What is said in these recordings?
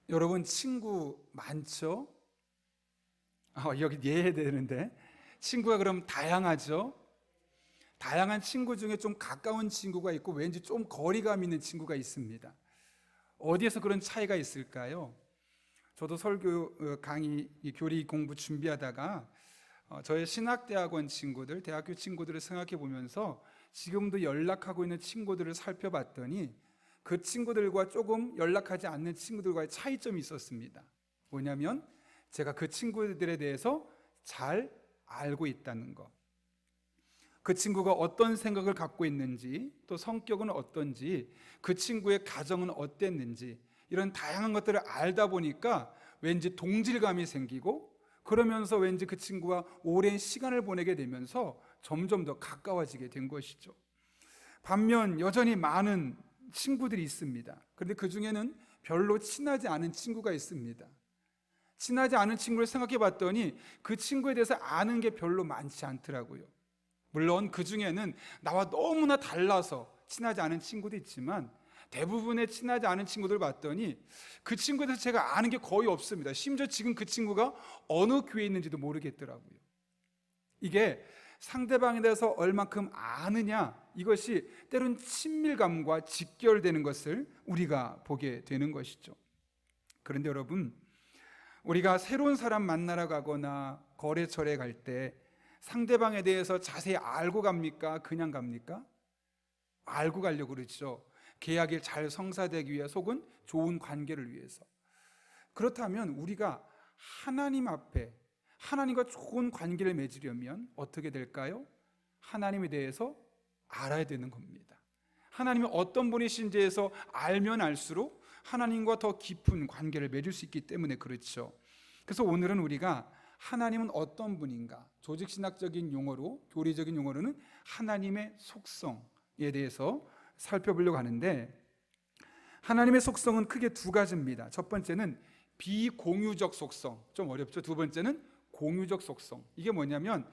여러분 친구 많죠? 여기 이해해야 되는데 친구가 그럼 다양하죠? 다양한 친구 중에 좀 가까운 친구가 있고 왠지 좀 거리감 있는 친구가 있습니다. 어디에서 그런 차이가 있을까요? 저도 설교 강의 교리 공부 준비하다가 저의 신학대학원 친구들, 대학교 친구들을 생각해 보면서 지금도 연락하고 있는 친구들을 살펴봤더니 그 친구들과 조금 연락하지 않는 친구들과의 차이점이 있었습니다. 뭐냐면 제가 그 친구들에 대해서 잘 알고 있다는 것. 그 친구가 어떤 생각을 갖고 있는지, 또 성격은 어떤지, 그 친구의 가정은 어땠는지, 이런 다양한 것들을 알다 보니까 왠지 동질감이 생기고, 그러면서 왠지 그 친구와 오랜 시간을 보내게 되면서 점점 더 가까워지게 된 것이죠. 반면 여전히 많은 친구들이 있습니다. 그런데 그 중에는 별로 친하지 않은 친구가 있습니다. 친하지 않은 친구를 생각해 봤더니 그 친구에 대해서 아는 게 별로 많지 않더라고요. 물론 그 중에는 나와 너무나 달라서 친하지 않은 친구도 있지만 대부분의 친하지 않은 친구들 봤더니 그 친구에 대해서 제가 아는 게 거의 없습니다. 심지어 지금 그 친구가 어느 교회에 있는지도 모르겠더라고요. 이게 상대방에 대해서 얼만큼 아느냐, 이것이 때론 친밀감과 직결되는 것을 우리가 보게 되는 것이죠. 그런데 여러분, 우리가 새로운 사람 만나러 가거나 거래처에 갈 때 상대방에 대해서 자세히 알고 갑니까? 그냥 갑니까? 알고 가려고 그러죠. 계약이 잘 성사되기 위해서 혹은 좋은 관계를 위해서. 그렇다면 우리가 하나님 앞에 하나님과 좋은 관계를 맺으려면 어떻게 될까요? 하나님에 대해서 알아야 되는 겁니다. 하나님이 어떤 분이신지에서 알면 알수록 하나님과 더 깊은 관계를 맺을 수 있기 때문에 그렇죠. 그래서 오늘은 우리가 하나님은 어떤 분인가, 조직신학적인 용어로, 교리적인 용어로는 하나님의 속성에 대해서 살펴보려고 하는데, 하나님의 속성은 크게 두 가지입니다. 첫 번째는 비공유적 속성, 좀 어렵죠. 두 번째는 공유적 속성. 이게 뭐냐면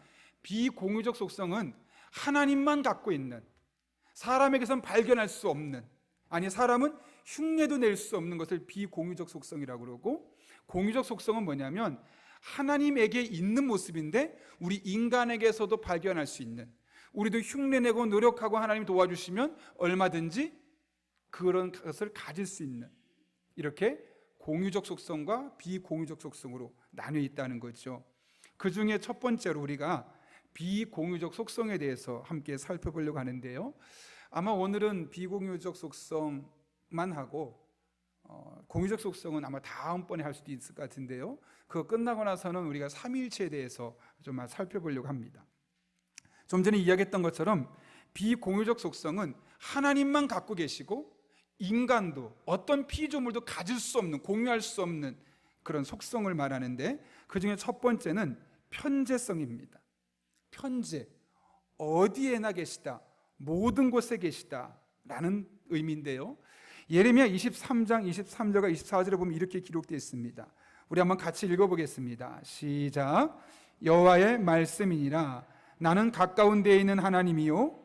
비공유적 속성은 하나님만 갖고 있는, 사람에게선 발견할 수 없는, 아니 사람은 흉내도 낼 수 없는 것을 비공유적 속성이라고 그러고, 공유적 속성은 뭐냐면 하나님에게 있는 모습인데 우리 인간에게서도 발견할 수 있는, 우리도 흉내내고 노력하고 하나님이 도와주시면 얼마든지 그런 것을 가질 수 있는, 이렇게 공유적 속성과 비공유적 속성으로 나뉘어 있다는 거죠. 그 중에 첫 번째로 우리가 비공유적 속성에 대해서 함께 살펴보려고 하는데요, 아마 오늘은 비공유적 속성만 하고 공유적 속성은 아마 다음번에 할 수도 있을 것 같은데요, 그거 끝나고 나서는 우리가 삼위일체에 대해서 좀 살펴보려고 합니다. 좀 전에 이야기했던 것처럼 비공유적 속성은 하나님만 갖고 계시고 인간도 어떤 피조물도 가질 수 없는, 공유할 수 없는 그런 속성을 말하는데, 그 중에 첫 번째는 편재성입니다. 편재, 어디에나 계시다, 모든 곳에 계시다 라는 의미인데요, 예레미야 23장 23절과 24절에 보면 이렇게 기록되어 있습니다. 우리 한번 같이 읽어보겠습니다. 시작. 여호와의 말씀이니라. 나는 가까운 데에 있는 하나님이요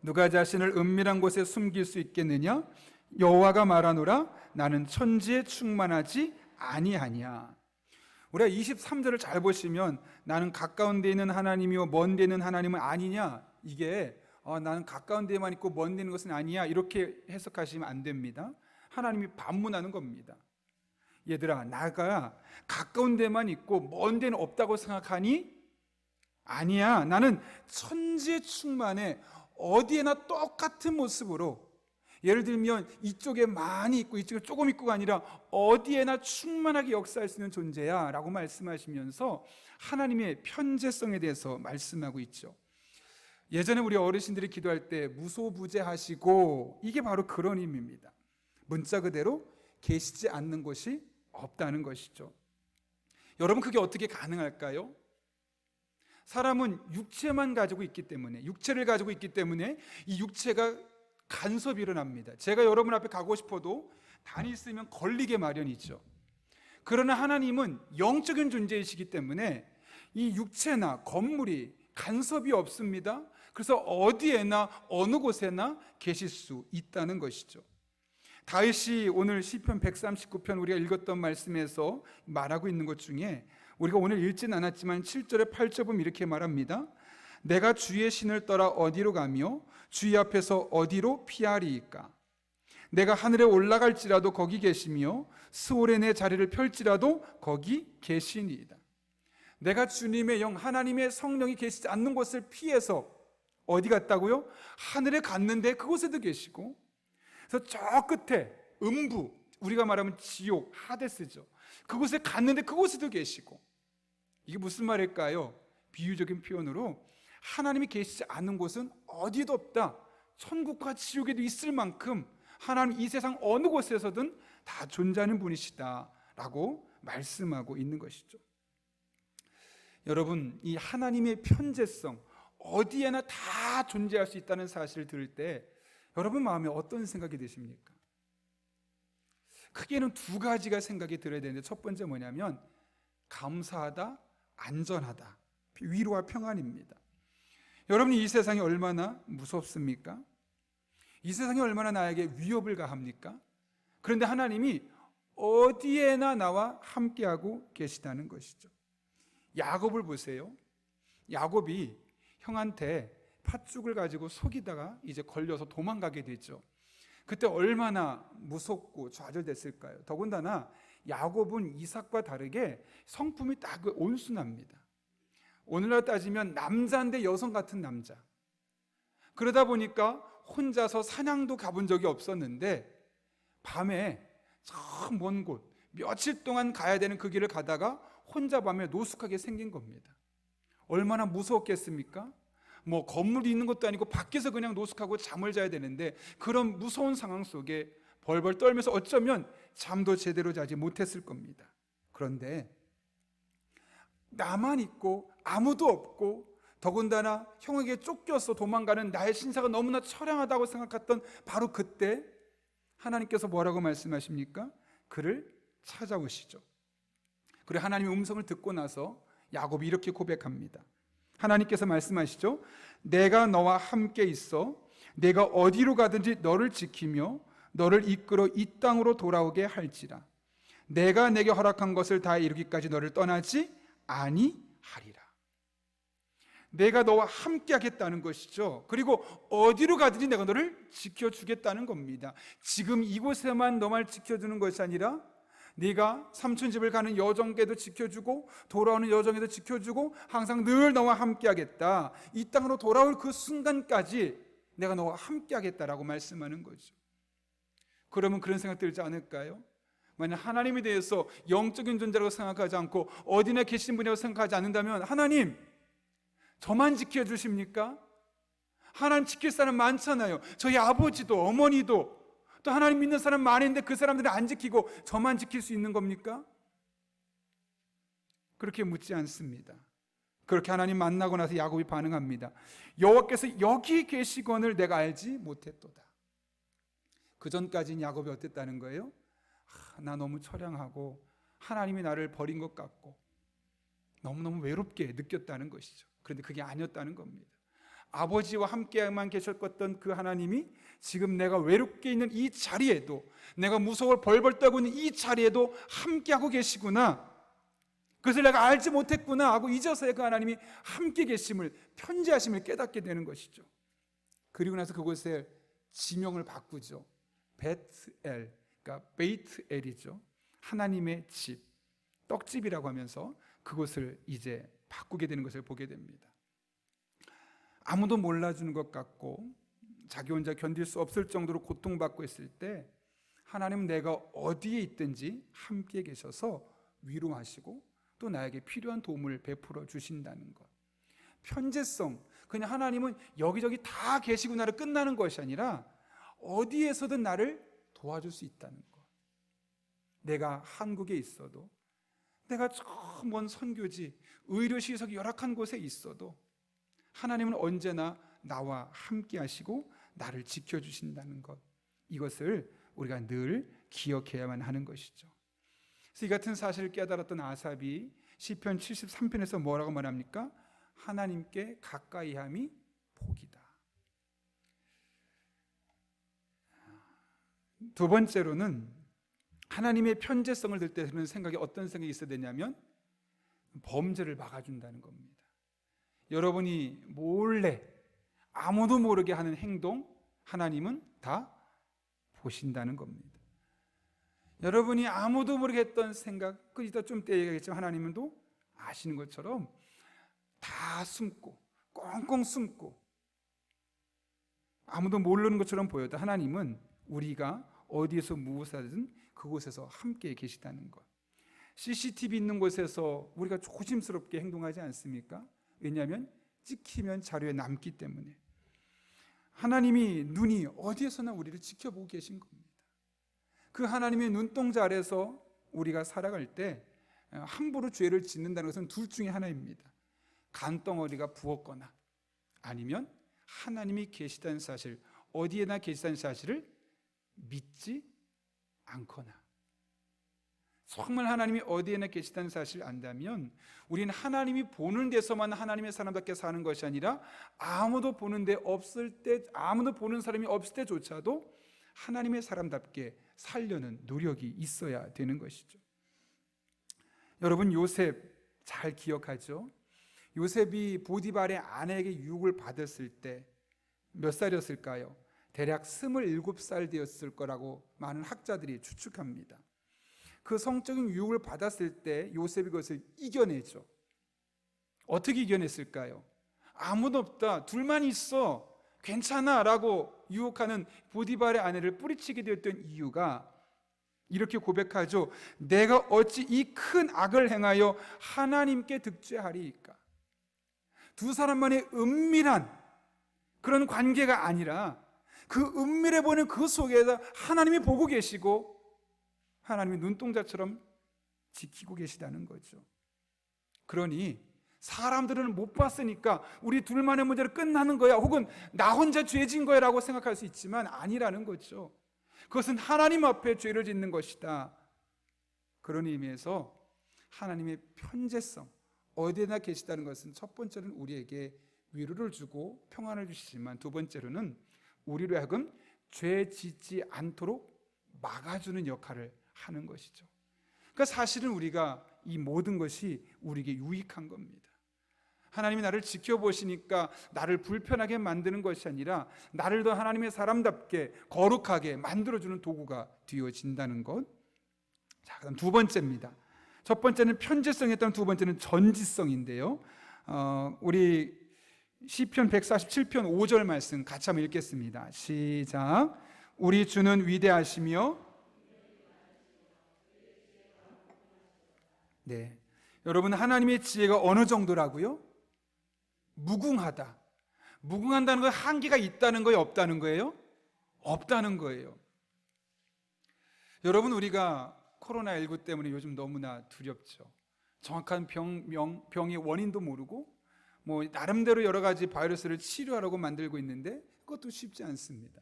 누가 자신을 은밀한 곳에 숨길 수 있겠느냐? 여호와가 말하노라. 나는 천지에 충만하지 아니하냐. 우리가 23절을 잘 보시면 나는 가까운 데 있는 하나님이요 먼 데 있는 하나님은 아니냐, 이게 나는 가까운 데만 있고 먼 데 있는 것은 아니야, 이렇게 해석하시면 안 됩니다. 하나님이 반문하는 겁니다. 얘들아, 나가 가까운 데만 있고 먼 데는 없다고 생각하니? 아니야. 나는 천지에 충만해. 어디에나 똑같은 모습으로, 예를 들면 이쪽에 많이 있고 이쪽에 조금 있고가 아니라 어디에나 충만하게 역사할 수 있는 존재야 라고 말씀하시면서 하나님의 편재성에 대해서 말씀하고 있죠. 예전에 우리 어르신들이 기도할 때 무소부재하시고, 이게 바로 그런 의미입니다. 문자 그대로 계시지 않는 곳이 없다는 것이죠. 여러분, 그게 어떻게 가능할까요? 사람은 육체만 가지고 있기 때문에, 육체를 가지고 있기 때문에 이 육체가 간섭이 일어납니다. 제가 여러분 앞에 가고 싶어도 단이 있으면 걸리게 마련이죠. 그러나 하나님은 영적인 존재이시기 때문에 이 육체나 건물이 간섭이 없습니다. 그래서 어디에나 어느 곳에나 계실 수 있다는 것이죠. 다윗이 오늘 시편 139편 우리가 읽었던 말씀에서 말하고 있는 것 중에 우리가 오늘 읽진 않았지만 7절에 8절 보면 이렇게 말합니다. 내가 주의 신을 떠나 어디로 가며 주의 앞에서 어디로 피하리이까? 내가 하늘에 올라갈지라도 거기 계시며 스올에 내 자리를 펼지라도 거기 계시니이다. 내가 주님의 영, 하나님의 성령이 계시지 않는 곳을 피해서 어디 갔다고요? 하늘에 갔는데 그곳에도 계시고, 그래서 저 끝에 음부, 우리가 말하면 지옥, 하데스죠. 그곳에 갔는데 그곳에도 계시고. 이게 무슨 말일까요? 비유적인 표현으로 하나님이 계시지 않는 곳은 어디도 없다. 천국과 지옥에도 있을 만큼 하나님 이 세상 어느 곳에서든 다 존재하는 분이시다라고 말씀하고 있는 것이죠. 여러분, 이 하나님의 편재성, 어디에나 다 존재할 수 있다는 사실을 들을 때 여러분 마음에 어떤 생각이 드십니까? 크게는 두 가지가 생각이 들어야 되는데, 첫 번째 뭐냐면 감사하다, 안전하다, 위로와 평안입니다. 여러분이 이 세상이 얼마나 무섭습니까? 이 세상이 얼마나 나에게 위협을 가합니까? 그런데 하나님이 어디에나 나와 함께하고 계시다는 것이죠. 야곱을 보세요. 야곱이 형한테 팥죽을 가지고 속이다가 이제 걸려서 도망가게 되죠. 그때 얼마나 무섭고 좌절됐을까요? 더군다나 야곱은 이삭과 다르게 성품이 딱 온순합니다. 오늘날 따지면 남자인데 여성 같은 남자. 그러다 보니까 혼자서 사냥도 가본 적이 없었는데 밤에 저 먼 곳, 며칠 동안 가야 되는 그 길을 가다가 혼자 밤에 노숙하게 생긴 겁니다. 얼마나 무서웠겠습니까? 뭐 건물이 있는 것도 아니고 밖에서 그냥 노숙하고 잠을 자야 되는데 그런 무서운 상황 속에 벌벌 떨면서 어쩌면 잠도 제대로 자지 못했을 겁니다. 그런데 나만 있고 아무도 없고 더군다나 형에게 쫓겨서 도망가는 나의 신사가 너무나 처량하다고 생각했던 바로 그때 하나님께서 뭐라고 말씀하십니까? 그를 찾아오시죠. 그리고 하나님의 음성을 듣고 나서 야곱이 이렇게 고백합니다. 하나님께서 말씀하시죠. 내가 너와 함께 있어 내가 어디로 가든지 너를 지키며 너를 이끌어 이 땅으로 돌아오게 할지라. 내가 내게 허락한 것을 다 이루기까지 너를 떠나지 아니하리라. 내가 너와 함께 하겠다는 것이죠. 그리고 어디로 가든지 내가 너를 지켜주겠다는 겁니다. 지금 이곳에만 너만 지켜주는 것이 아니라 네가 삼촌집을 가는 여정에도 지켜주고 돌아오는 여정에도 지켜주고 항상 늘 너와 함께 하겠다. 이 땅으로 돌아올 그 순간까지 내가 너와 함께 하겠다라고 말씀하는 거죠. 그러면 그런 생각 들지 않을까요? 만약 하나님에 대해서 영적인 존재라고 생각하지 않고 어디나 계신 분이라고 생각하지 않는다면 하나님 저만 지켜주십니까? 하나님 지킬 사람 많잖아요. 저희 아버지도 어머니도 또 하나님 믿는 사람 많은데 그 사람들은 안 지키고 저만 지킬 수 있는 겁니까? 그렇게 묻지 않습니다. 그렇게 하나님 만나고 나서 야곱이 반응합니다. 여호와께서 여기 계시거늘 내가 알지 못했도다. 그 전까지는 야곱이 어땠다는 거예요? 나 너무 처량하고 하나님이 나를 버린 것 같고 너무너무 외롭게 느꼈다는 것이죠. 그런데 그게 아니었다는 겁니다. 아버지와 함께만 계셨던 그 하나님이 지금 내가 외롭게 있는 이 자리에도 내가 무서워 벌벌 떨고 있는 이 자리에도 함께하고 계시구나. 그것을 내가 알지 못했구나 하고 이제서야 그 하나님이 함께 계심을 편지하심을 깨닫게 되는 것이죠. 그리고 나서 그곳에 지명을 바꾸죠. 베트엘, 그러니까 베이트엘이죠. 하나님의 집, 떡집이라고 하면서 그곳을 이제 바꾸게 되는 것을 보게 됩니다. 아무도 몰라주는 것 같고 자기 혼자 견딜 수 없을 정도로 고통받고 있을 때 하나님은 내가 어디에 있든지 함께 계셔서 위로하시고 또 나에게 필요한 도움을 베풀어 주신다는 것. 편재성, 그냥 하나님은 여기저기 다 계시고 나를 끝나는 것이 아니라 어디에서든 나를 도와줄 수 있다는 것. 내가 한국에 있어도 내가 저 먼 선교지 의료시설이 열악한 곳에 있어도 하나님은 언제나 나와 함께 하시고 나를 지켜주신다는 것, 이것을 우리가 늘 기억해야만 하는 것이죠. 그래서 이 같은 사실을 깨달았던 아삽이 시편 73편에서 뭐라고 말합니까? 하나님께 가까이함이 복이다. 두 번째로는 하나님의 편재성을 들 때 드는 생각이 어떤 생각이 있어야 되냐면 범죄를 막아준다는 겁니다. 여러분이 몰래 아무도 모르게 하는 행동 하나님은 다 보신다는 겁니다. 여러분이 아무도 모르게 했던 생각, 그 이따 좀 때 얘기하겠지만 하나님은 또 아시는 것처럼 다 숨고 꽁꽁 숨고 아무도 모르는 것처럼 보여도 하나님은 우리가 어디에서 무엇을 하든 그곳에서 함께 계시다는 것. CCTV 있는 곳에서 우리가 조심스럽게 행동하지 않습니까? 왜냐하면 찍히면 자료에 남기 때문에. 하나님이 눈이 어디에서나 우리를 지켜보고 계신 겁니다. 그 하나님의 눈동자 아래서 우리가 살아갈 때 함부로 죄를 짓는다는 것은 둘 중에 하나입니다. 간덩어리가 부었거나 아니면 하나님이 계시다는 사실, 어디에나 계시다는 사실을 믿지 않거나. 정말 하나님이 어디에나 계시다는 사실을 안다면 우리는 하나님이 보는 데서만 하나님의 사람답게 사는 것이 아니라 아무도 보는 데 없을 때, 아무도 보는 사람이 없을 때조차도 하나님의 사람답게 살려는 노력이 있어야 되는 것이죠. 여러분, 요셉 잘 기억하죠? 요셉이 보디발의 아내에게 유혹을 받았을 때 몇 살이었을까요? 대략 27살 되었을 거라고 많은 학자들이 추측합니다. 그 성적인 유혹을 받았을 때 요셉이 그것을 이겨내죠. 어떻게 이겨냈을까요? 아무도 없다, 둘만 있어, 괜찮아 라고 유혹하는 보디발의 아내를 뿌리치게 되었던 이유가 이렇게 고백하죠. 내가 어찌 이 큰 악을 행하여 하나님께 득죄하리이까. 두 사람만의 은밀한 그런 관계가 아니라 그 은밀해 보이는 그 속에서 하나님이 보고 계시고 하나님이 눈동자처럼 지키고 계시다는 거죠. 그러니 사람들은 못 봤으니까 우리 둘만의 문제로 끝나는 거야, 혹은 나 혼자 죄진 거야 라고 생각할 수 있지만 아니라는 거죠. 그것은 하나님 앞에 죄를 짓는 것이다. 그런 의미에서 하나님의 편재성, 어디에나 계시다는 것은 첫 번째는 우리에게 위로를 주고 평안을 주시지만 두 번째로는 우리로 하여금 죄 짓지 않도록 막아주는 역할을 하는 것이죠. 그러니까 사실은 우리가 이 모든 것이 우리에게 유익한 겁니다. 하나님이 나를 지켜보시니까 나를 불편하게 만드는 것이 아니라 나를 더 하나님의 사람답게 거룩하게 만들어주는 도구가 되어진다는 것. 자, 그다음 두 번째입니다. 첫 번째는 편재성이었다면 두 번째는 전지성인데요. 우리 시편 147편 5절 말씀 같이 한번 읽겠습니다. 시작. 우리 주는 위대하시며, 네, 여러분, 하나님의 지혜가 어느 정도라고요? 무궁하다. 무궁한다는 건 한계가 있다는 거예요, 없다는 거예요? 없다는 거예요. 여러분, 우리가 코로나19 때문에 요즘 너무나 두렵죠. 정확한 병의 원인도 모르고 나름대로 여러 가지 바이러스를 치료하려고 만들고 있는데 그것도 쉽지 않습니다.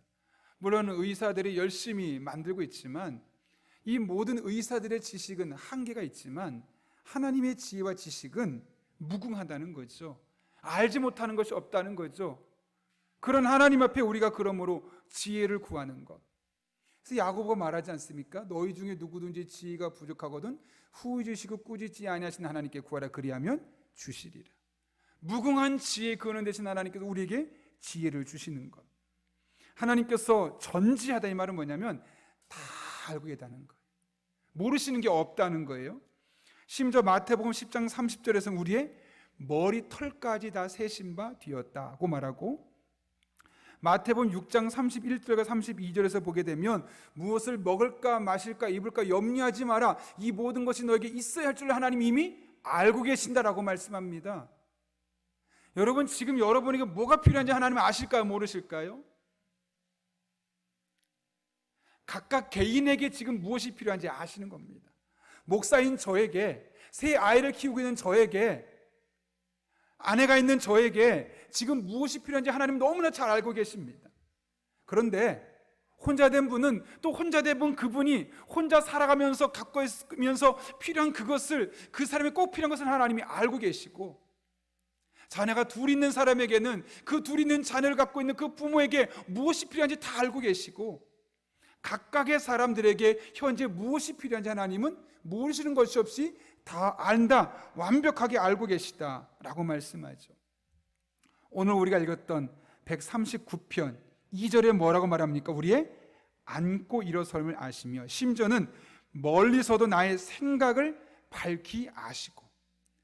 물론 의사들이 열심히 만들고 있지만 이 모든 의사들의 지식은 한계가 있지만 하나님의 지혜와 지식은 무궁하다는 거죠. 알지 못하는 것이 없다는 거죠. 그런 하나님 앞에 우리가 그러므로 지혜를 구하는 것. 그래서 야고보가 말하지 않습니까? 너희 중에 누구든지 지혜가 부족하거든 후히 주시고 꾸짖지 아니하신 하나님께 구하라, 그리하면 주시리라. 무궁한 지혜 근원 되신 하나님께서 우리에게 지혜를 주시는 것. 하나님께서 전지하다, 이 말은 뭐냐면 다 알고 계다는 거예요. 모르시는 게 없다는 거예요. 심지어 마태복음 10장 30절에서 우리의 머리털까지 다 세신 바 되었다고 말하고, 마태복음 6장 31절과 32절에서 보게 되면 무엇을 먹을까 마실까 입을까 염려하지 마라, 이 모든 것이 너에게 있어야 할 줄 하나님이 이미 알고 계신다라고 말씀합니다. 여러분, 지금 여러분에게 뭐가 필요한지 하나님은 아실까요? 모르실까요? 각각 개인에게 지금 무엇이 필요한지 아시는 겁니다. 목사인 저에게, 새 아이를 키우고 있는 저에게, 아내가 있는 저에게 지금 무엇이 필요한지 하나님 너무나 잘 알고 계십니다. 그런데 혼자 된 분은 또 혼자 된 분, 그분이 혼자 살아가면서 갖고 있으면서 필요한 그것을, 그 사람이 꼭 필요한 것을 하나님이 알고 계시고, 자녀가 둘 있는 사람에게는 그 둘 있는 자녀를 갖고 있는 그 부모에게 무엇이 필요한지 다 알고 계시고, 각각의 사람들에게 현재 무엇이 필요한지 하나님은 모르시는 것이 없이 다 안다, 완벽하게 알고 계시다라고 말씀하죠. 오늘 우리가 읽었던 139편 2절에 뭐라고 말합니까? 우리의 앉고 일어섬을 아시며 심지어는 멀리서도 나의 생각을 밝히 아시고,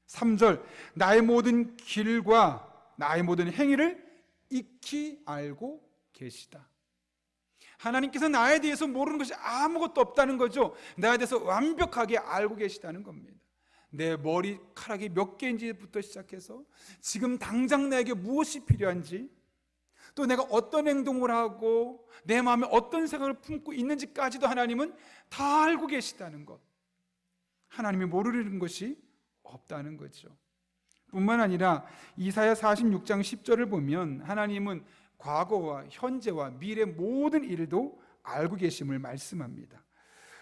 3절 나의 모든 길과 나의 모든 행위를 익히 알고 계시다. 하나님께서 나에 대해서 모르는 것이 아무것도 없다는 거죠. 나에 대해서 완벽하게 알고 계시다는 겁니다. 내 머리카락이 몇 개인지부터 시작해서 지금 당장 나에게 무엇이 필요한지, 또 내가 어떤 행동을 하고 내 마음에 어떤 생각을 품고 있는지까지도 하나님은 다 알고 계시다는 것. 하나님이 모르는 것이 없다는 거죠. 뿐만 아니라 이사야 46장 10절을 보면 하나님은 과거와 현재와 미래 모든 일도 알고 계심을 말씀합니다.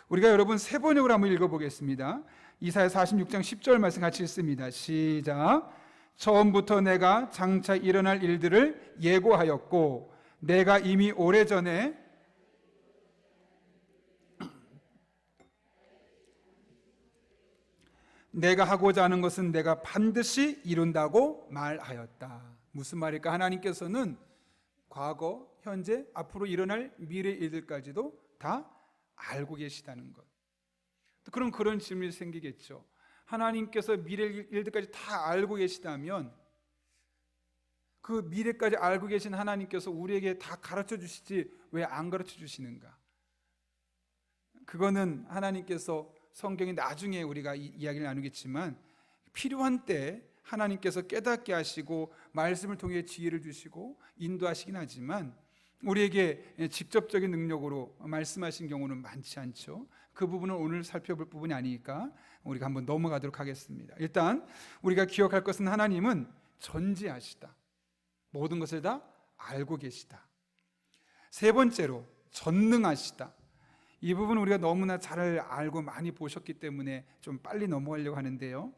우리가 여러분 세 번역으로 한번 읽어보겠습니다. 이사야 46장 10절 말씀 같이 읽습니다. 시작. 처음부터 내가 장차 일어날 일들을 예고하였고 내가 이미 오래전에 내가 하고자 하는 것은 내가 반드시 이룬다고 말하였다. 무슨 말일까? 하나님께서는 과거, 현재, 앞으로 일어날 미래 일들까지도 다 알고 계시다는 것. 그럼 그런 질문이 생기겠죠. 하나님께서 미래 일들까지 다 알고 계시다면 그 미래까지 알고 계신 하나님께서 우리에게 다 가르쳐 주시지 왜 안 가르쳐 주시는가? 그거는 하나님께서 성경에 나중에 우리가 이야기를 나누겠지만 필요한 때 하나님께서 깨닫게 하시고 말씀을 통해 지혜를 주시고 인도하시긴 하지만 우리에게 직접적인 능력으로 말씀하신 경우는 많지 않죠. 그 부분은 오늘 살펴볼 부분이 아니니까 우리가 한번 넘어가도록 하겠습니다. 일단 우리가 기억할 것은 하나님은 전지하시다. 모든 것을 다 알고 계시다. 세 번째로 전능하시다. 이 부분 우리가 너무나 잘 알고 많이 보셨기 때문에 좀 빨리 넘어가려고 하는데요.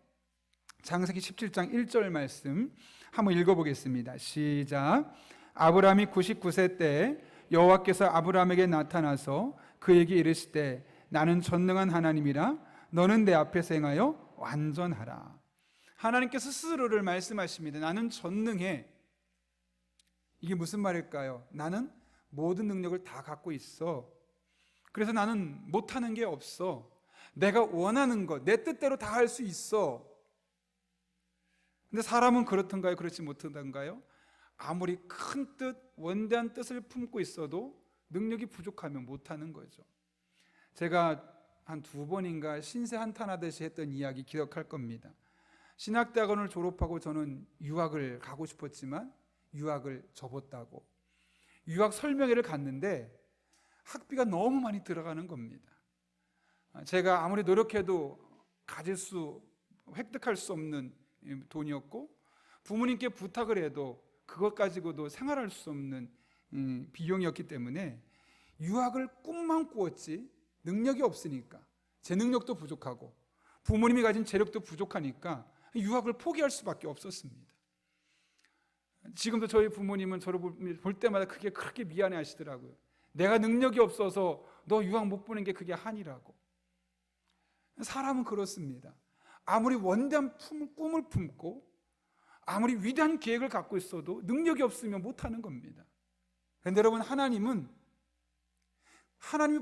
창세기 17장 1절 말씀 한번 읽어보겠습니다. 시작. 아브라함이 99세 때 여호와께서 아브라함에게 나타나서 그에게 이르시되 나는 전능한 하나님이라 너는 내 앞에서 행하여 완전하라. 하나님께서 스스로를 말씀하십니다. 나는 전능해. 이게 무슨 말일까요? 나는 모든 능력을 다 갖고 있어. 그래서 나는 못하는 게 없어. 내가 원하는 것, 내 뜻대로 다 할 수 있어. 근데 사람은 그렇던가요? 그렇지 못하던가요? 아무리 큰 뜻, 원대한 뜻을 품고 있어도 능력이 부족하면 못하는 거죠. 제가 한 2번인가 신세 한탄하듯이 했던 이야기 기억할 겁니다. 신학대학원을 졸업하고 저는 유학을 가고 싶었지만 유학을 접었다고. 유학 설명회를 갔는데 학비가 너무 많이 들어가는 겁니다. 제가 아무리 노력해도 획득할 수 없는 돈이었고 부모님께 부탁을 해도 그것 가지고도 생활할 수 없는 비용이었기 때문에 유학을 꿈만 꾸었지 능력이 없으니까, 제 능력도 부족하고 부모님이 가진 재력도 부족하니까 유학을 포기할 수밖에 없었습니다. 지금도 저희 부모님은 저를 볼 때마다 그렇게 미안해 하시더라고요. 내가 능력이 없어서 너 유학 못 보낸 게 그게 한이라고. 사람은 그렇습니다. 아무리 원대한 꿈을 품고 아무리 위대한 계획을 갖고 있어도 능력이 없으면 못하는 겁니다. 그런데 여러분, 하나님이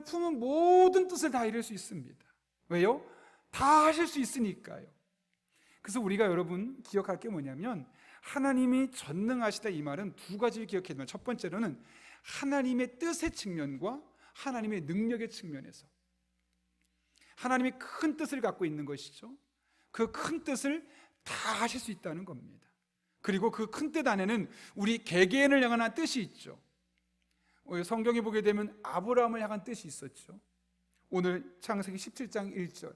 품은 모든 뜻을 다 이룰 수 있습니다. 왜요? 다 하실 수 있으니까요. 그래서 우리가 여러분 기억할 게 뭐냐면 하나님이 전능하시다 이 말은 두 가지를 기억해야 됩니다. 첫 번째로는 하나님의 뜻의 측면과 하나님의 능력의 측면에서 하나님이 큰 뜻을 갖고 있는 것이죠. 그 큰 뜻을 다 하실 수 있다는 겁니다. 그리고 그 큰 뜻 안에는 우리 개개인을 향한 뜻이 있죠. 성경에 보게 되면 아브라함을 향한 뜻이 있었죠. 오늘 창세기 17장 1절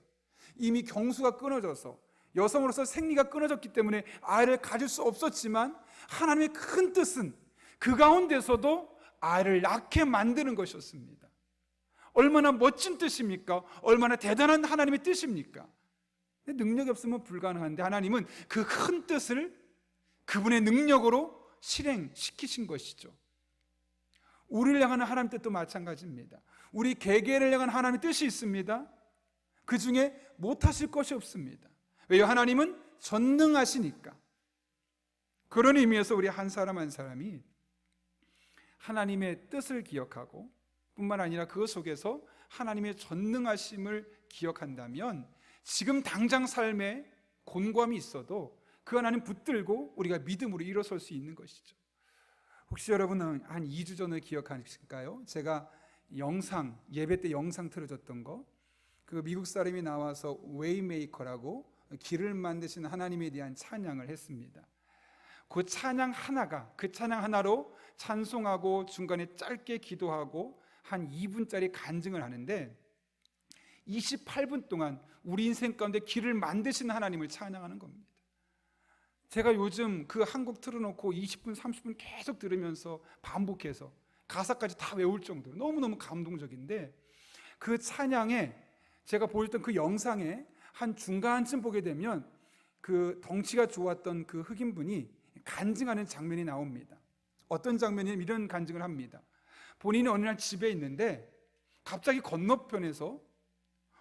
이미 경수가 끊어져서 여성으로서 생리가 끊어졌기 때문에 아이를 가질 수 없었지만 하나님의 큰 뜻은 그 가운데서도 아이를 낳게 만드는 것이었습니다. 얼마나 멋진 뜻입니까? 얼마나 대단한 하나님의 뜻입니까? 능력이 없으면 불가능한데 하나님은 그 큰 뜻을 그분의 능력으로 실행시키신 것이죠. 우리를 향한 하나님 뜻도 마찬가지입니다. 우리 개개인을 향한 하나님의 뜻이 있습니다. 그 중에 못하실 것이 없습니다. 왜요? 하나님은 전능하시니까. 그런 의미에서 우리 한 사람 한 사람이 하나님의 뜻을 기억하고 뿐만 아니라 그 속에서 하나님의 전능하심을 기억한다면 지금 당장 삶에 곤고함이 있어도 그 하나님 붙들고 우리가 믿음으로 일어설 수 있는 것이죠. 혹시 여러분은 한 2주 전을 기억하실까요? 제가 예배 때 영상 틀어줬던 거, 그 미국 사람이 나와서 웨이메이커라고 길을 만드신 하나님에 대한 찬양을 했습니다. 그 찬양 하나로 찬송하고 중간에 짧게 기도하고 한 2분짜리 간증을 하는데 28분 동안 우리 인생 가운데 길을 만드신 하나님을 찬양하는 겁니다. 제가 요즘 그 한 곡 틀어놓고 20분, 30분 계속 들으면서 반복해서 가사까지 다 외울 정도로 너무너무 감동적인데, 그 찬양에 제가 보였던 그 영상에 한 중간쯤 보게 되면 그 덩치가 좋았던 그 흑인분이 간증하는 장면이 나옵니다. 어떤 장면이냐면 이런 간증을 합니다. 본인이 어느 날 집에 있는데 갑자기 건너편에서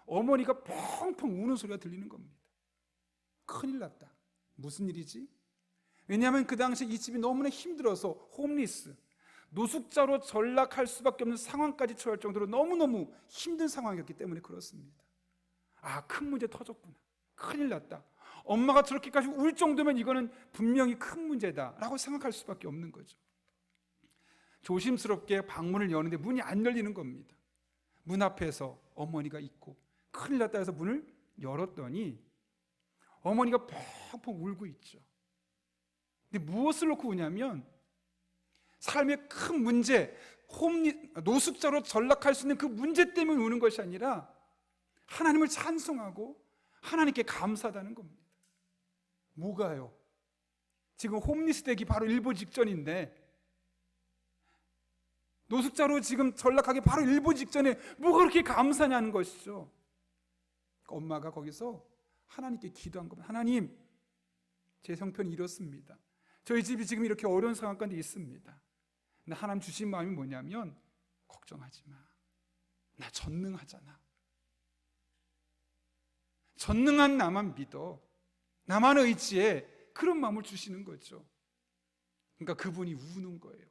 어머니가 펑펑 우는 소리가 들리는 겁니다. 큰일 났다. 무슨 일이지? 왜냐하면 그 당시 이 집이 너무나 힘들어서 홈리스, 노숙자로 전락할 수밖에 없는 상황까지 처할 정도로 너무너무 힘든 상황이었기 때문에 그렇습니다. 아, 큰 문제 터졌구나. 큰일 났다. 엄마가 저렇게까지 울 정도면 이거는 분명히 큰 문제다라고 생각할 수밖에 없는 거죠. 조심스럽게 방문을 여는데 문이 안 열리는 겁니다. 문 앞에서 어머니가 있고 큰일 났다 해서 문을 열었더니 어머니가 펑펑 울고 있죠. 근데 무엇을 놓고 우냐면 삶의 큰 문제, 노숙자로 전락할 수 있는 그 문제 때문에 우는 것이 아니라 하나님을 찬송하고 하나님께 감사하다는 겁니다. 뭐가요? 지금 홈리스 되기 바로 일보 직전인데, 노숙자로 지금 전락하기 바로 일보 직전에 뭐가 그렇게 감사냐는 것이죠. 엄마가 거기서 하나님께 기도한 겁니다. 하나님, 제 형편이 이렇습니다. 저희 집이 지금 이렇게 어려운 상황 가운데 있습니다. 근데 하나님 주신 마음이 뭐냐면, 걱정하지 마. 나 전능하잖아. 전능한 나만 믿어. 나만 의지해. 그런 마음을 주시는 거죠. 그러니까 그분이 우는 거예요.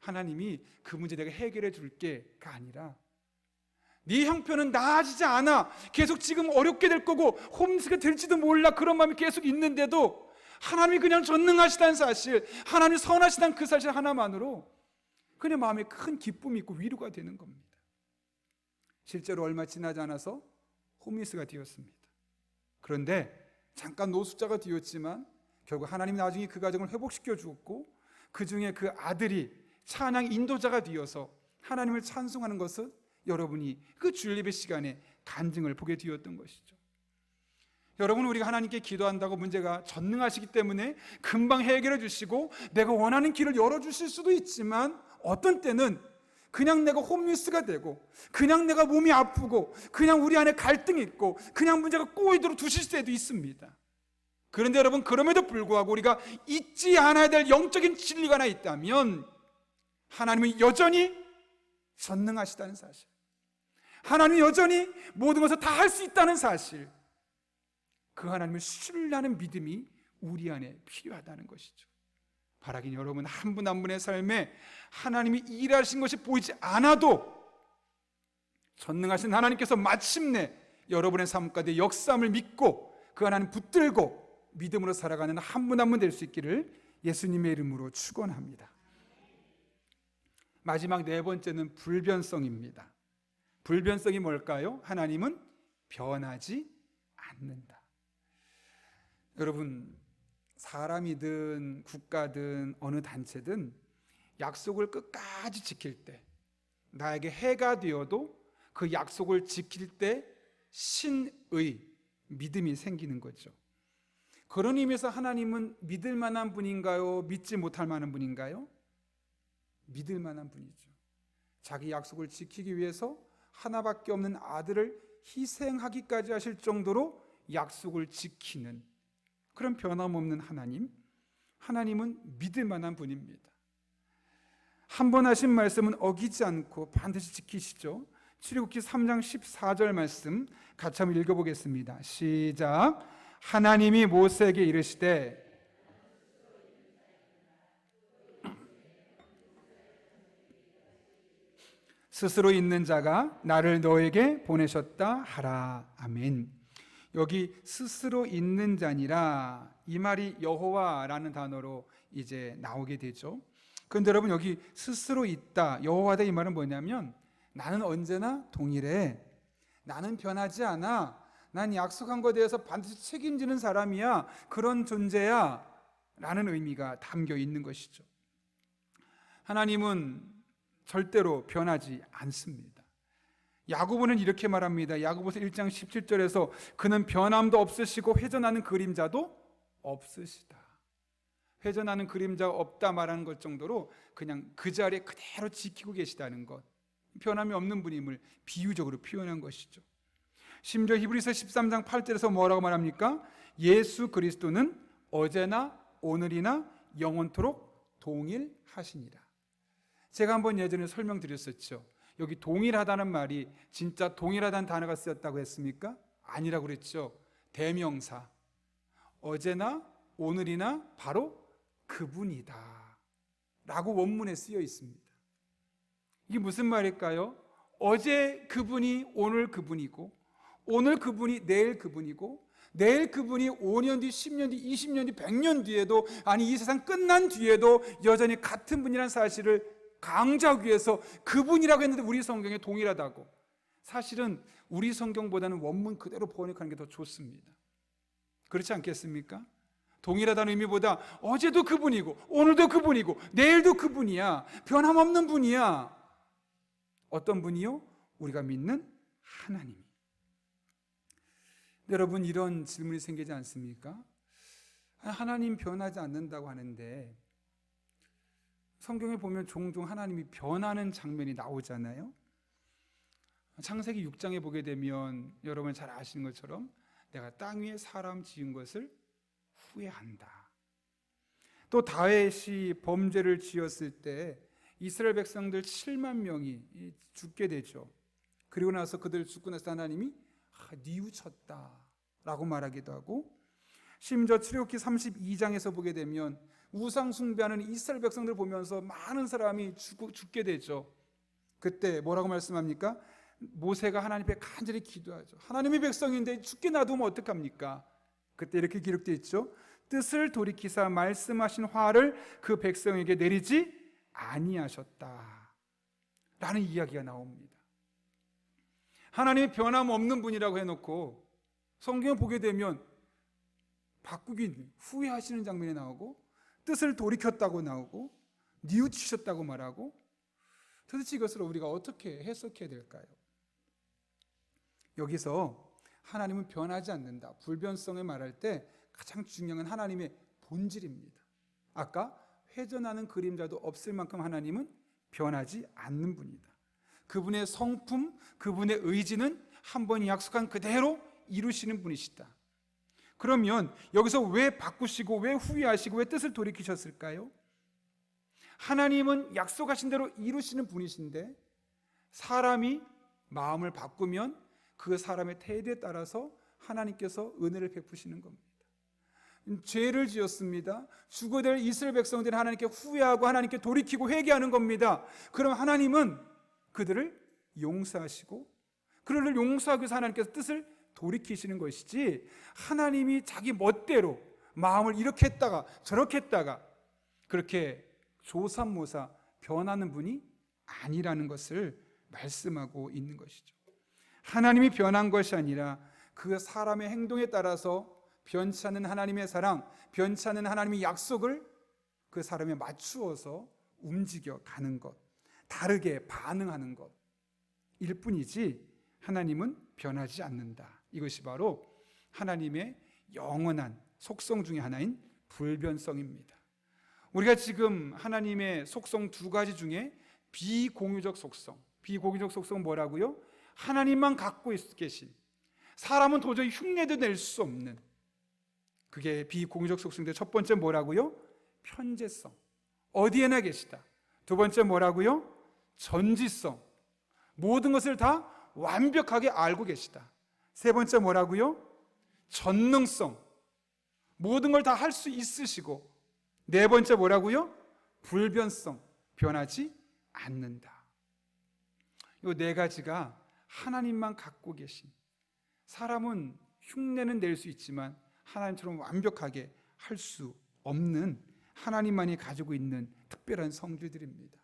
하나님이 그 문제 내가 해결해 줄게가 아니라, 네 형편은 나아지지 않아. 계속 지금 어렵게 될 거고 홈리스가 될지도 몰라. 그런 마음이 계속 있는데도 하나님이 그냥 전능하시다는 사실, 하나님이 선하시다는 그 사실 하나만으로 그냥 마음에 큰 기쁨이 있고 위로가 되는 겁니다. 실제로 얼마 지나지 않아서 홈리스가 되었습니다. 그런데 잠깐 노숙자가 되었지만 결국 하나님이 나중에 그 가정을 회복시켜 주었고, 그 중에 그 아들이 찬양 인도자가 되어서 하나님을 찬송하는 것은 여러분이 그 주일 예배 시간에 간증을 보게 되었던 것이죠. 여러분, 우리가 하나님께 기도한다고 문제가 전능하시기 때문에 금방 해결해 주시고 내가 원하는 길을 열어주실 수도 있지만, 어떤 때는 그냥 내가 홈리스가 되고 그냥 내가 몸이 아프고 그냥 우리 안에 갈등이 있고 그냥 문제가 꼬이도록 두실 때도 있습니다. 그런데 여러분, 그럼에도 불구하고 우리가 잊지 않아야 될 영적인 진리가 하나 있다면, 하나님은 여전히 전능하시다는 사실, 하나님이 여전히 모든 것을 다 할 수 있다는 사실, 그 하나님을 신뢰하는 믿음이 우리 안에 필요하다는 것이죠. 바라긴 여러분 한 분 한 분의 삶에 하나님이 일하신 것이 보이지 않아도 전능하신 하나님께서 마침내 여러분의 삶 가운데 역사함을 믿고 그 하나님 붙들고 믿음으로 살아가는 한 분 한 분 될 수 있기를 예수님의 이름으로 축원합니다. 마지막 네 번째는 불변성입니다. 불변성이 뭘까요? 하나님은 변하지 않는다. 여러분, 사람이든 국가든 어느 단체든 약속을 끝까지 지킬 때, 나에게 해가 되어도 그 약속을 지킬 때 신의 믿음이 생기는 거죠. 그런 의미에서 하나님은 믿을 만한 분인가요? 믿지 못할 만한 분인가요? 믿을 만한 분이죠. 자기 약속을 지키기 위해서 하나밖에 없는 아들을 희생하기까지 하실 정도로 약속을 지키는 그런 변함없는 하나님, 하나님은 믿을 만한 분입니다. 한 번 하신 말씀은 어기지 않고 반드시 지키시죠. 출애굽기 3장 14절 말씀 같이 한번 읽어보겠습니다. 시작. 하나님이 모세에게 이르시되 스스로 있는 자가 나를 너에게 보내셨다 하라. 아멘. 여기 스스로 있는 자니라, 이 말이 여호와라는 단어로 이제 나오게 되죠. 그런데 여러분, 여기 스스로 있다, 여호와다, 이 말은 뭐냐면 나는 언제나 동일해, 나는 변하지 않아, 난 약속한 것에 대해서 반드시 책임지는 사람이야, 그런 존재야 라는 의미가 담겨 있는 것이죠. 하나님은 절대로 변하지 않습니다. 야고보는 이렇게 말합니다. 야고보서 1장 17절에서 그는 변함도 없으시고 회전하는 그림자도 없으시다. 회전하는 그림자가 없다 말하는 것 정도로 그냥 그 자리에 그대로 지키고 계시다는 것, 변함이 없는 분임을 비유적으로 표현한 것이죠. 심지어 히브리서 13장 8절에서 뭐라고 말합니까? 예수 그리스도는 어제나 오늘이나 영원토록 동일하시니라. 제가 한번 예전에 설명드렸었죠. 여기 동일하다는 말이 진짜 동일하다는 단어가 쓰였다고 했습니까? 아니라고 그랬죠. 대명사, 어제나 오늘이나 바로 그분이다 라고 원문에 쓰여 있습니다. 이게 무슨 말일까요? 어제 그분이 오늘 그분이고, 오늘 그분이 내일 그분이고, 내일 그분이 5년 뒤, 10년 뒤, 20년 뒤, 100년 뒤에도, 아니 이 세상 끝난 뒤에도 여전히 같은 분이라는 사실을 강조하기 위해서 그분이라고 했는데 우리 성경에 동일하다고. 사실은 우리 성경보다는 원문 그대로 번역하는 게 더 좋습니다. 그렇지 않겠습니까? 동일하다는 의미보다 어제도 그분이고 오늘도 그분이고 내일도 그분이야, 변함없는 분이야. 어떤 분이요? 우리가 믿는 하나님이. 여러분, 이런 질문이 생기지 않습니까? 하나님 변하지 않는다고 하는데 성경에 보면 종종 하나님이 변하는 장면이 나오잖아요. 창세기 6장에 보게 되면 여러분 잘 아시는 것처럼 내가 땅 위에 사람 지은 것을 후회한다. 또 다윗이 범죄를 지었을 때 이스라엘 백성들 7만 명이 죽게 되죠. 그리고 나서 그들 죽고 나서 하나님이 뉘우쳤다 라고 말하기도 하고, 심지어 출애굽기 32장에서 보게 되면 우상 숭배하는 이스라엘 백성들을 보면서 많은 사람이 죽게 되죠. 그때 뭐라고 말씀합니까? 모세가 하나님 앞에 간절히 기도하죠. 하나님의 백성인데 죽게 놔두면 어떡합니까? 그때 이렇게 기록되어 있죠. 뜻을 돌이키사 말씀하신 화를 그 백성에게 내리지 아니하셨다 라는 이야기가 나옵니다. 하나님이 변함없는 분이라고 해놓고 성경을 보게 되면 바꾸긴 후회하시는 장면이 나오고, 뜻을 돌이켰다고 나오고, 뉘우치셨다고 말하고, 도대체 이것을 우리가 어떻게 해석해야 될까요? 여기서 하나님은 변하지 않는다, 불변성을 말할 때 가장 중요한 건 하나님의 본질입니다. 아까 회전하는 그림자도 없을 만큼 하나님은 변하지 않는 분이다. 그분의 성품, 그분의 의지는 한 번 약속한 그대로 이루시는 분이시다. 그러면 여기서 왜 바꾸시고 왜 후회하시고 왜 뜻을 돌이키셨을까요? 하나님은 약속하신 대로 이루시는 분이신데 사람이 마음을 바꾸면 그 사람의 태도에 따라서 하나님께서 은혜를 베푸시는 겁니다. 죄를 지었습니다. 죽어야 될 이스라엘 백성들이 하나님께 후회하고 하나님께 돌이키고 회개하는 겁니다. 그럼 하나님은 그들을 용서하시고 그들을 용서하기 위해서 하나님께서 뜻을 돌이키시는 것이지, 하나님이 자기 멋대로 마음을 이렇게 했다가 저렇게 했다가 그렇게 조삼모사 변하는 분이 아니라는 것을 말씀하고 있는 것이죠. 하나님이 변한 것이 아니라 그 사람의 행동에 따라서 변치 않는 하나님의 사랑, 변치 않는 하나님의 약속을 그 사람에 맞추어서 움직여 가는 것, 다르게 반응하는 것일 뿐이지 하나님은 변하지 않는다. 이것이 바로 하나님의 영원한 속성 중에 하나인 불변성입니다. 우리가 지금 하나님의 속성 두 가지 중에 비공유적 속성, 비공유적 속성은 뭐라고요? 하나님만 갖고 계신, 사람은 도저히 흉내도 낼 수 없는, 그게 비공유적 속성인데 첫 번째 뭐라고요? 편재성, 어디에나 계시다. 두 번째 뭐라고요? 전지성, 모든 것을 다 완벽하게 알고 계시다. 세 번째 뭐라고요? 전능성, 모든 걸 다 할 수 있으시고, 네 번째 뭐라고요? 불변성, 변하지 않는다. 이 네 가지가 하나님만 갖고 계신, 사람은 흉내는 낼 수 있지만 하나님처럼 완벽하게 할 수 없는 하나님만이 가지고 있는 특별한 성질들입니다.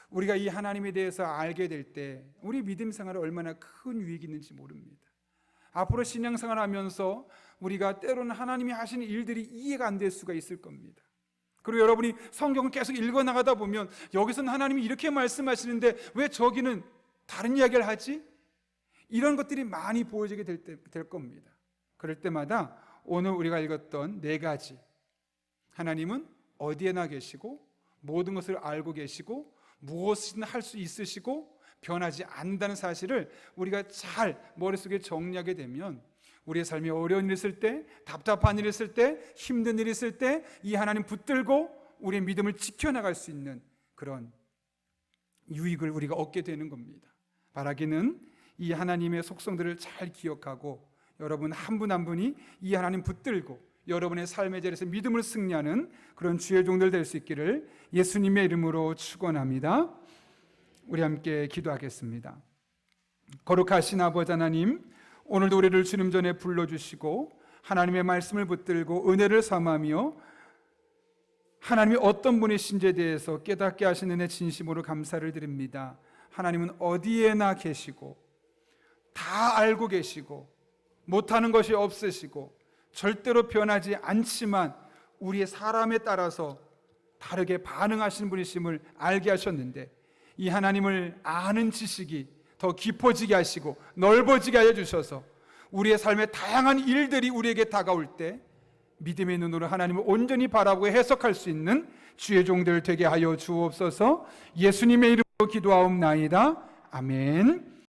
우리가 이 하나님에 대해서 알게 될 때 우리 믿음 생활에 얼마나 큰 유익이 있는지 모릅니다. 앞으로 신앙생활 하면서 우리가 때로는 하나님이 하시는 일들이 이해가 안 될 수가 있을 겁니다. 그리고 여러분이 성경을 계속 읽어나가다 보면 여기서는 하나님이 이렇게 말씀하시는데 왜 저기는 다른 이야기를 하지? 이런 것들이 많이 보여지게 될 겁니다. 그럴 때마다 오늘 우리가 읽었던 네 가지, 하나님은 어디에나 계시고 모든 것을 알고 계시고 무엇이든 할 수 있으시고 변하지 않는다는 사실을 우리가 잘 머릿속에 정리하게 되면 우리의 삶에 어려운 일 있을 때, 답답한 일 있을 때, 힘든 일 있을 때 이 하나님 붙들고 우리의 믿음을 지켜나갈 수 있는 그런 유익을 우리가 얻게 되는 겁니다. 바라기는 이 하나님의 속성들을 잘 기억하고 여러분 한 분 한 분이 이 하나님 붙들고 여러분의 삶의 자리에서 믿음을 승리하는 그런 주의 종들 될 수 있기를 예수님의 이름으로 축원합니다. 우리 함께 기도하겠습니다. 거룩하신 아버지 하나님, 오늘도 우리를 주님 전에 불러주시고 하나님의 말씀을 붙들고 은혜를 삼으며 하나님이 어떤 분이신지에 대해서 깨닫게 하신 은혜 진심으로 감사를 드립니다. 하나님은 어디에나 계시고 다 알고 계시고 못하는 것이 없으시고 절대로 변하지 않지만 우리의 사람에 따라서 다르게 반응하시는 분이심을 알게 하셨는데 이 하나님을 아는 지식이 더 깊어지게 하시고 넓어지게 하여 주셔서 우리의 삶의 다양한 일들이 우리에게 다가올 때 믿음의 눈으로 하나님을 온전히 바라보고 해석할 수 있는 주의 종들 되게 하여 주옵소서. 예수님의 이름으로 기도하옵나이다. 아멘.